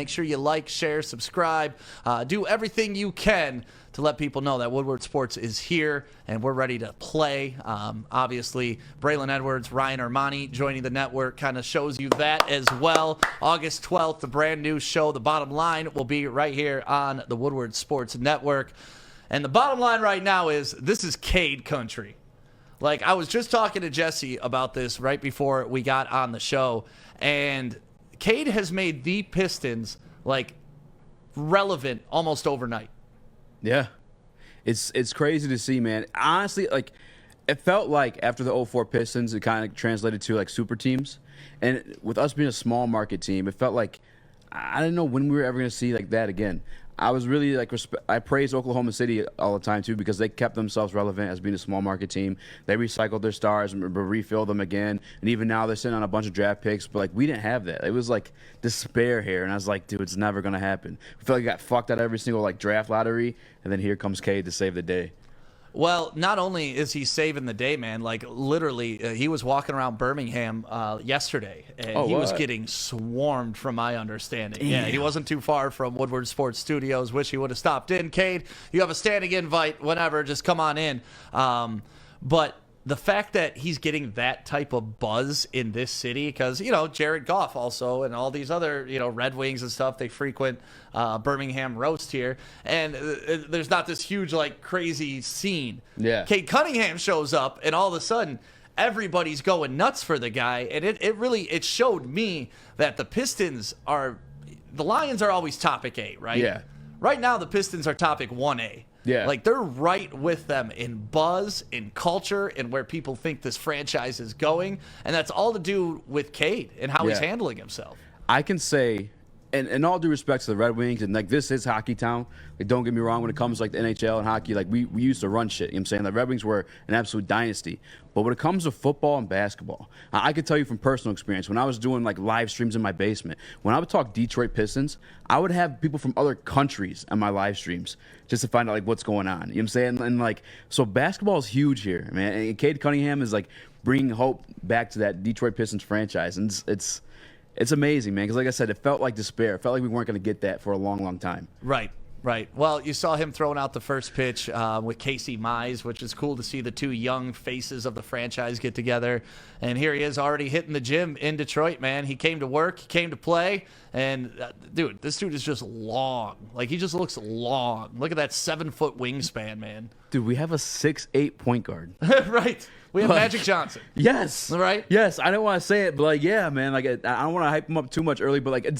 Make sure you like, share, subscribe, do everything you can to let people know that Woodward Sports is here and we're ready to play. Obviously, Braylon Edwards, Ryan Armani joining the network kind of shows you that as well. August 12th, the brand new show, The Bottom Line, will be right here on the Woodward Sports Network. And the bottom line right now is this is Cade country. Like, I was just talking to Jesse about this right before we got on the show, and Cade has made the Pistons, like, relevant almost overnight. Yeah. It's crazy to see, man. Honestly, like, it felt like after the 04 Pistons, it kind of translated to, like, super teams. And with us being a small market team, it felt like I didn't know when we were ever going to see, like, that again. I was really, like, I praised Oklahoma City all the time, too, because they kept themselves relevant as being a small market team. They recycled their stars and refilled them again. And even now they're sitting on a bunch of draft picks. But, like, we didn't have that. It was, like, despair here. And I was like, dude, it's never going to happen. We felt like we got fucked out every single, like, draft lottery. And then here comes Cade to save the day. Well, not only is he saving the day, man, like literally he was walking around Birmingham yesterday, and he was getting swarmed from my understanding. Yeah, he wasn't too far from Woodward Sports Studios. Wish he would have stopped in. Cade, you have a standing invite whenever. Just come on in. But the fact that he's getting that type of buzz in this city, because, you know, Jared Goff also and all these other, you know, Red Wings and stuff, they frequent Birmingham roast here. And there's not this huge, like, crazy scene. Yeah. Cade Cunningham shows up, and all of a sudden, everybody's going nuts for the guy. And it showed me that the Pistons are – the Lions are always topic 8, right? Yeah. Right now, the Pistons are topic 1A. Yeah. Like, they're right with them in buzz, in culture, and where people think this franchise is going. And that's all to do with Cade and how he's handling himself. I can say, and in all due respect to the Red Wings, and, like, this is hockey town. Like, don't get me wrong, when it comes to, like, the NHL and hockey, like, we used to run shit. You know what I'm saying? The Red Wings were an absolute dynasty. But when it comes to football and basketball, I could tell you from personal experience, when I was doing, like, live streams in my basement, when I would talk Detroit Pistons, I would have people from other countries on my live streams just to find out, like, what's going on. You know what I'm saying? And, like, so basketball is huge here, man. And Cade Cunningham is, like, bringing hope back to that Detroit Pistons franchise. And it's amazing, man, because, like I said, it felt like despair. It felt like we weren't going to get that for a long, long time. Right. Right. Well, you saw him throwing out the first pitch with Casey Mize, which is cool to see the two young faces of the franchise get together. And here he is already hitting the gym in Detroit, man. He came to work, he came to play. And, dude, this dude is just long. Like, he just looks long. Look at that 7-foot wingspan, man. Dude, we have a 6'8" point guard. Right. We have Magic Johnson. Yes. Right? Yes. I don't want to say it, but, like, yeah, man. Like, I don't want to hype him up too much early, but, like,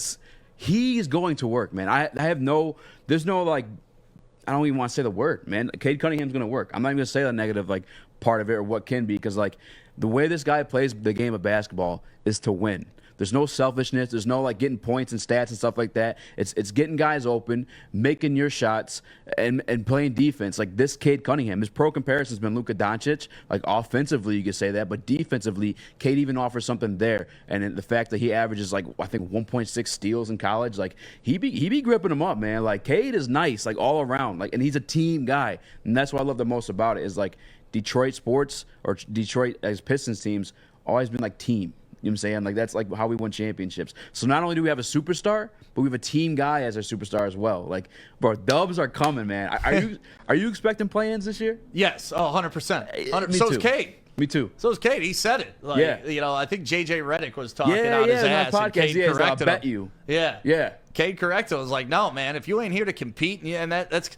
he's going to work, man. I have no – there's no, like – I don't even want to say the word, man. Cade Cunningham's going to work. I'm not even going to say the negative, like, part of it or what can be, because, like, the way this guy plays the game of basketball is to win. There's no selfishness. There's no, like, getting points and stats and stuff like that. It's getting guys open, making your shots, and playing defense. Like, this Cade Cunningham, his pro comparison has been Luka Doncic. Like, offensively, you could say that. But defensively, Cade even offers something there. And the fact that he averages, like, I think 1.6 steals in college, like, he be gripping him up, man. Like, Cade is nice, like, all around. Like, and he's a team guy. And that's what I love the most about it is, like, Detroit sports or Detroit as Pistons teams always been, like, team. You know what I'm saying? Like, that's, like, how we won championships. So not only do we have a superstar, but we have a team guy as our superstar as well. Like, bro, dubs are coming, man. Are you expecting play-ins this year? Yes. Oh, 100%. Me So too. is Cade. Me too. So is Cade. He said it. Like, Yeah. You know, I think J.J. Redick was talking out his ass. My And podcast, Cade I corrected bet him. you. Yeah. Yeah. Cade corrected was like, no, man, if you ain't here to compete, and that's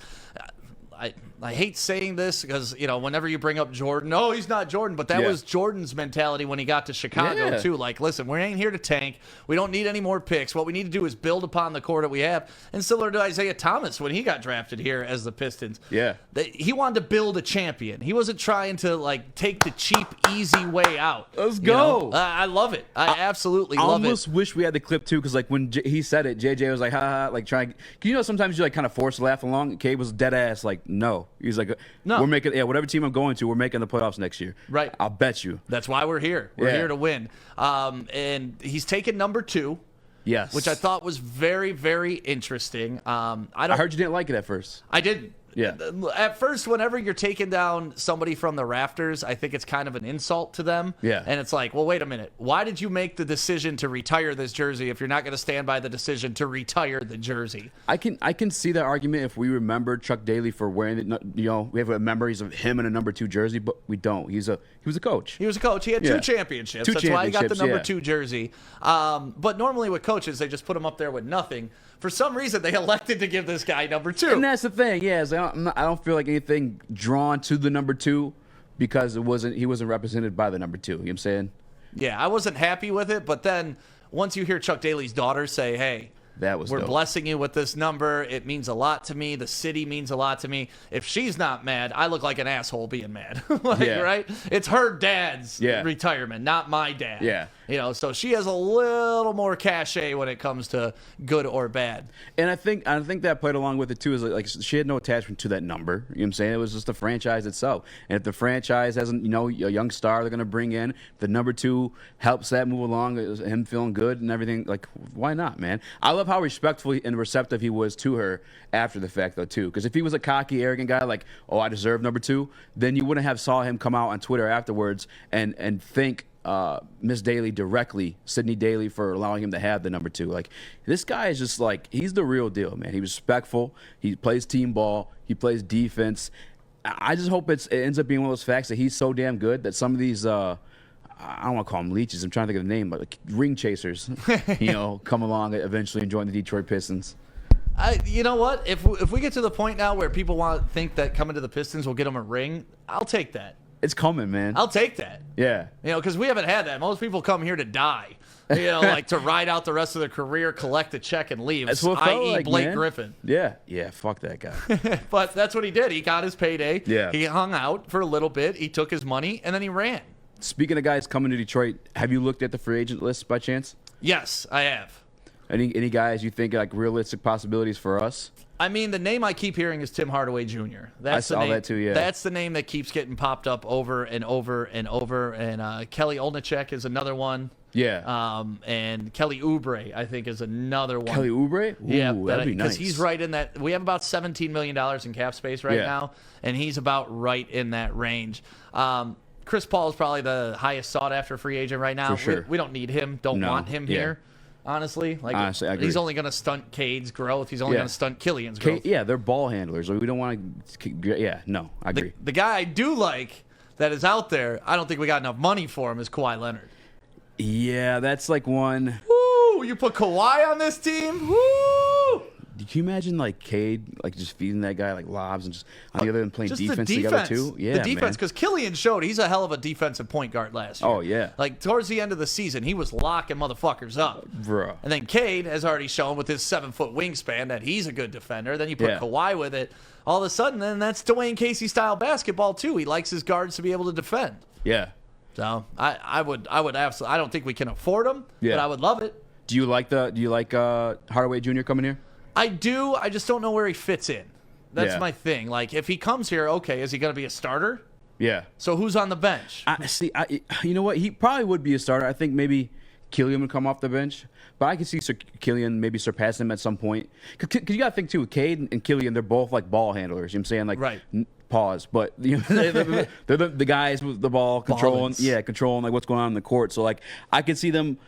I hate saying this because, you know, whenever you bring up Jordan, no, he's not Jordan, but that was Jordan's mentality when he got to Chicago, too. Like, listen, we ain't here to tank. We don't need any more picks. What we need to do is build upon the core that we have. And similar to Isaiah Thomas when he got drafted here as the Pistons. Yeah. He wanted to build a champion. He wasn't trying to, like, take the cheap, easy way out. Let's You go. know? I love it. I absolutely love it. I almost wish we had the clip, too, because, like, when he said it, JJ was like, ha, ha, like, trying. You know, sometimes you, like, kind of force to laugh along. Cade was dead ass, like, no. He's like, No. we're making, whatever team I'm going to, we're making the playoffs next year. Right. I'll bet you. That's why we're here. We're here to win. And he's taken number 2. Yes. Which I thought was very, very interesting. I heard you didn't like it at first. I didn't. Yeah. At first, whenever you're taking down somebody from the rafters, I think it's kind of an insult to them. Yeah. And it's like, well, wait a minute. Why did you make the decision to retire this jersey if you're not going to stand by the decision to retire the jersey? I can see that argument if we remember Chuck Daly for wearing it. We have memories of him in a number 2 jersey, but we don't. He was a coach. He was a coach. He had 2 championships. That's why he got the number 2 jersey. But normally with coaches, they just put him up there with nothing. For some reason, they elected to give this guy number 2. And that's the thing. Yeah, I don't feel like anything drawn to the number 2 because he wasn't represented by the number 2. You know what I'm saying? Yeah, I wasn't happy with it. But then once you hear Chuck Daly's daughter say, hey, we're dope. Blessing you with this number. It means a lot to me. The city means a lot to me. If she's not mad, I look like an asshole being mad. Right? It's her dad's retirement, not my dad. Yeah. So she has a little more cachet when it comes to good or bad. And I think that played along with it too. Is like she had no attachment to that number. You know what I'm saying? It was just the franchise itself. And if the franchise hasn't, a young star they're going to bring in, the number 2 helps that move along. It was him feeling good and everything. Like, why not, man? I love how respectful and receptive he was to her after the fact, though, too. Because if he was a cocky, arrogant guy, like, oh, I deserve number 2, then you wouldn't have saw him come out on Twitter afterwards and thank Miss Daly directly, Sydney Daly, for allowing him to have the number 2. Like, this guy is just like, he's the real deal, man. He's respectful. He plays team ball. He plays defense. I just hope it ends up being one of those facts that he's so damn good that some of these I don't want to call them leeches. I'm trying to think of the name, but like ring chasers, come along eventually and join the Detroit Pistons. You know what? If we get to the point now where people want to think that coming to the Pistons will get them a ring, I'll take that. It's coming, man. I'll take that. Yeah. Because we haven't had that. Most people come here to die. Like to ride out the rest of their career, collect a check, and leave. That's what it felt like, Blake man. Griffin. Yeah. Fuck that guy. But that's what he did. He got his payday. Yeah. He hung out for a little bit. He took his money, and then he ran. Speaking of guys coming to Detroit, have you looked at the free agent list by chance? Yes, I have. Any guys you think like realistic possibilities for us? I mean, the name I keep hearing is Tim Hardaway Jr. I saw that too, yeah. That's the name that keeps getting popped up over and over and over. And Kelly Olynyk is another one. Yeah. And Kelly Oubre, I think, is another one. Kelly Oubre? Ooh, yeah, that'd be nice. Because he's right in that. We have about $17 million in cap space right now, and he's about right in that range. Chris Paul is probably the highest sought-after free agent right now. For sure. We don't need him. Don't want him here. Honestly, honestly, I agree. He's only going to stunt Cade's growth. He's only going to stunt Killian's growth. They're ball handlers. We don't want to. I agree. The guy I do like that is out there, I don't think we got enough money for him, is Kawhi Leonard. Yeah, that's like one. Woo! You put Kawhi on this team? Woo! Can you imagine like Cade just feeding that guy like lobs and just on the other end playing just defense the together too? Yeah, the defense, because Killian showed he's a hell of a defensive point guard last year. Oh yeah, like towards the end of the season, he was locking motherfuckers up, bro. And then Cade has already shown with his 7-foot wingspan that he's a good defender. Then you put Kawhi with it, all of a sudden, then that's Dwayne Casey style basketball too. He likes his guards to be able to defend. Yeah. So I would absolutely. I don't think we can afford him, but I would love it. Do you like Hardaway Jr. coming here? I do. I just don't know where he fits in. That's my thing. Like, if he comes here, okay, is he going to be a starter? Yeah. So who's on the bench? You know what? He probably would be a starter. I think maybe Killian would come off the bench, but I could see Killian maybe surpass him at some point. Because you got to think too, Cade and Killian, they're both like ball handlers. You know what I'm saying? Like, right. Pause. But they're the guys with the ball controlling. Yeah, controlling like what's going on in the court. So like, I could see them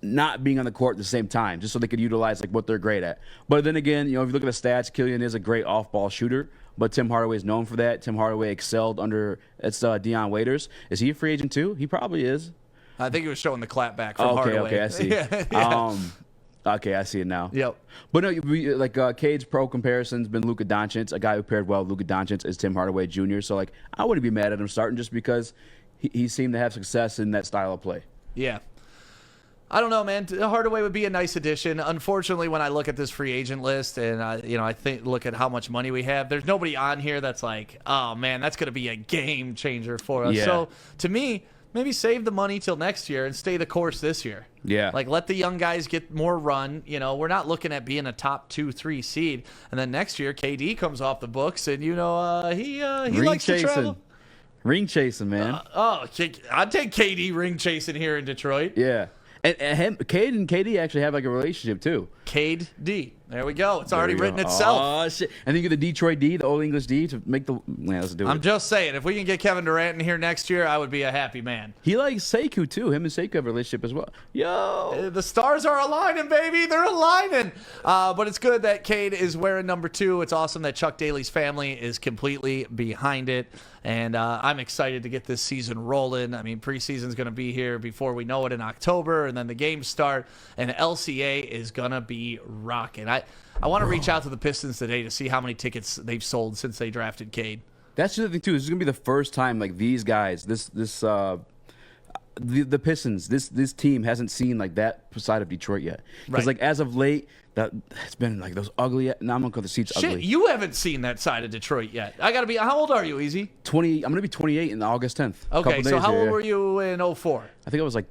not being on the court at the same time, just so they could utilize like what they're great at. But then again, if you look at the stats, Killian is a great off-ball shooter, but Tim Hardaway is known for that. Tim Hardaway excelled under Deion Waiters. Is he a free agent too? He probably is. I think he was showing the clap back from Hardaway. Okay, I see. Okay, I see it now. Yep. But no, Cade's pro comparison's been Luka Doncic. A guy who paired well with Luka Doncic is Tim Hardaway Jr. So like, I wouldn't be mad at him starting just because he seemed to have success in that style of play. Yeah. I don't know, man. Hardaway would be a nice addition. Unfortunately, when I look at this free agent list and I look at how much money we have, there's nobody on here that's like, oh man, that's going to be a game changer for us. Yeah. So to me, maybe save the money till next year and stay the course this year. Yeah. Like, let the young guys get more run. We're not looking at being a top 2-3 seed. And then next year, KD comes off the books, and he likes to travel. Ring chasing, man. I'd take KD ring chasing here in Detroit. Yeah. And Cade and KD actually have like a relationship too. Cade D. There we go. It's already written itself. Oh, shit. And then you get the Detroit D, the Old English D, to make the... Man, let's do it. I'm just saying, if we can get Kevin Durant in here next year, I would be a happy man. He likes Sekou, too. Him and Sekou have a relationship as well. Yo! The stars are aligning, baby. They're aligning. But it's good that Cade is wearing number 2. It's awesome that Chuck Daly's family is completely behind it. And I'm excited to get this season rolling. I mean, preseason's going to be here before we know it in October, and then the games start, and LCA is going to be rocking. I want to reach out to the Pistons today to see how many tickets they've sold since they drafted Cade. That's the other thing, too. This is going to be the first time, like, these guys, the Pistons, this team hasn't seen, like, that side of Detroit yet. Because, like, as of late, it's been, like, those ugly, now I'm going to call the seats ugly. Shit, you haven't seen that side of Detroit yet. I got to be, how old are you, Easy? 20, I'm going to be 28 in August 10th. Okay, so how old were you in 04? I think I was, like,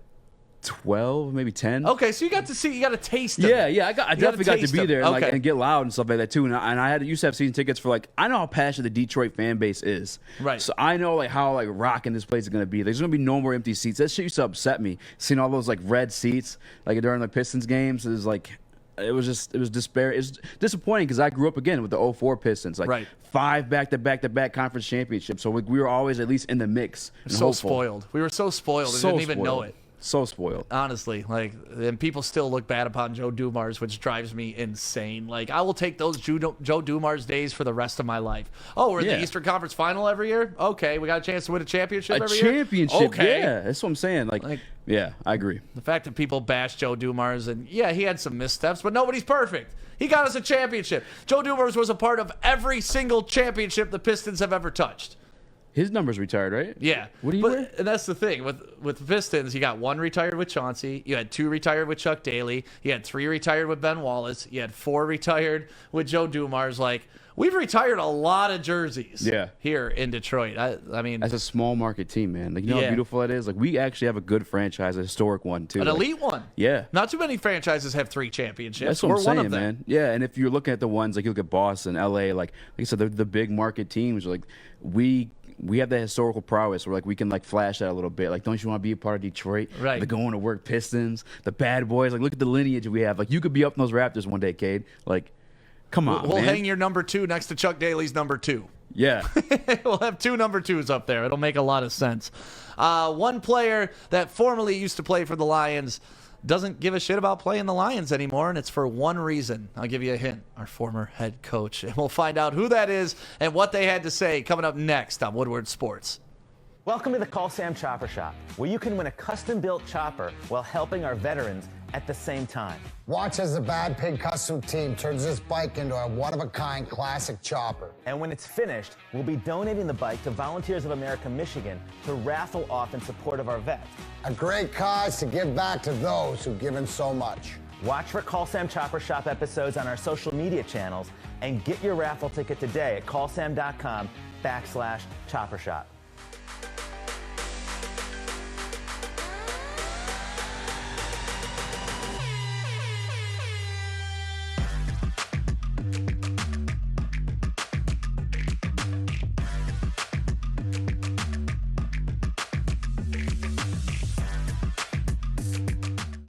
12, maybe 10. Okay, so you got a taste of Yeah, it. yeah, I definitely got to be there and, like, Okay. and get loud and stuff like that too. And I used to have season tickets for, like, I know how passionate the Detroit fan base is. Right. So I know, like, how, like, rocking this place is gonna be. There's gonna be no more empty seats. That shit used to upset me. Seeing all those, like, red seats, like, during the Pistons games is like. It was despair. It was disappointing because I grew up again with the 04 Pistons, like Right. 5 back-to-back conference championships. So we were always at least in the mix. And So hopeful. spoiled. We were so spoiled. We didn't even know it. So spoiled. Honestly, like, and people still look bad upon Joe Dumars, which drives me insane. Like, I will take those Joe Dumars days for the rest of my life. Oh, we're in the Eastern Conference Final every year? Okay, we got a chance to win a championship every year? Okay. Yeah, that's what I'm saying. Like, yeah, I agree. The fact that people bash Joe Dumars, and yeah, he had some missteps, but nobody's perfect. He got us a championship. Joe Dumars was a part of every single championship the Pistons have ever touched. His number's retired, right? Yeah. What do you wear? And that's the thing. With the Pistons, you got 1 retired with Chauncey. You had 2 retired with Chuck Daly. You had 3 retired with Ben Wallace. You had 4 retired with Joe Dumars. Like, we've retired a lot of jerseys here in Detroit. I mean, that's a small market team, man. Like, you know how beautiful that is? Like, we actually have a good franchise, a historic one, too. An elite one. Yeah. Not too many franchises have 3 championships. That's what We're I'm saying, one of them. man. Yeah, and if you're looking at the ones, like, you look at Boston, LA, like I said, the big market teams, like, we have that historical prowess where, like, we can, like, flash that a little bit. Like, don't you want to be a part of Detroit? Right. The going to work Pistons, the bad boys. Like, look at the lineage we have. Like, you could be up in those Raptors one day, Cade. Like, come on, We'll man. hang your number 2 next to Chuck Daly's number 2. Yeah. We'll have 2 number 2s up there. It'll make a lot of sense. One player that formerly used to play for the Lions doesn't give a shit about playing the Lions anymore, and it's for one reason. I'll give you a hint. Our former head coach. And we'll find out who that is and what they had to say coming up next on Woodward Sports. Welcome to the Call Sam Chopper Shop, where you can win a custom-built chopper while helping our veterans at the same time. Watch as the Bad Pig Custom Team turns this bike into a one-of-a-kind classic chopper. And when it's finished, we'll be donating the bike to Volunteers of America, Michigan to raffle off in support of our vets. A great cause to give back to those who've given so much. Watch for Call Sam Chopper Shop episodes on our social media channels and get your raffle ticket today at callsam.com/chopper shop.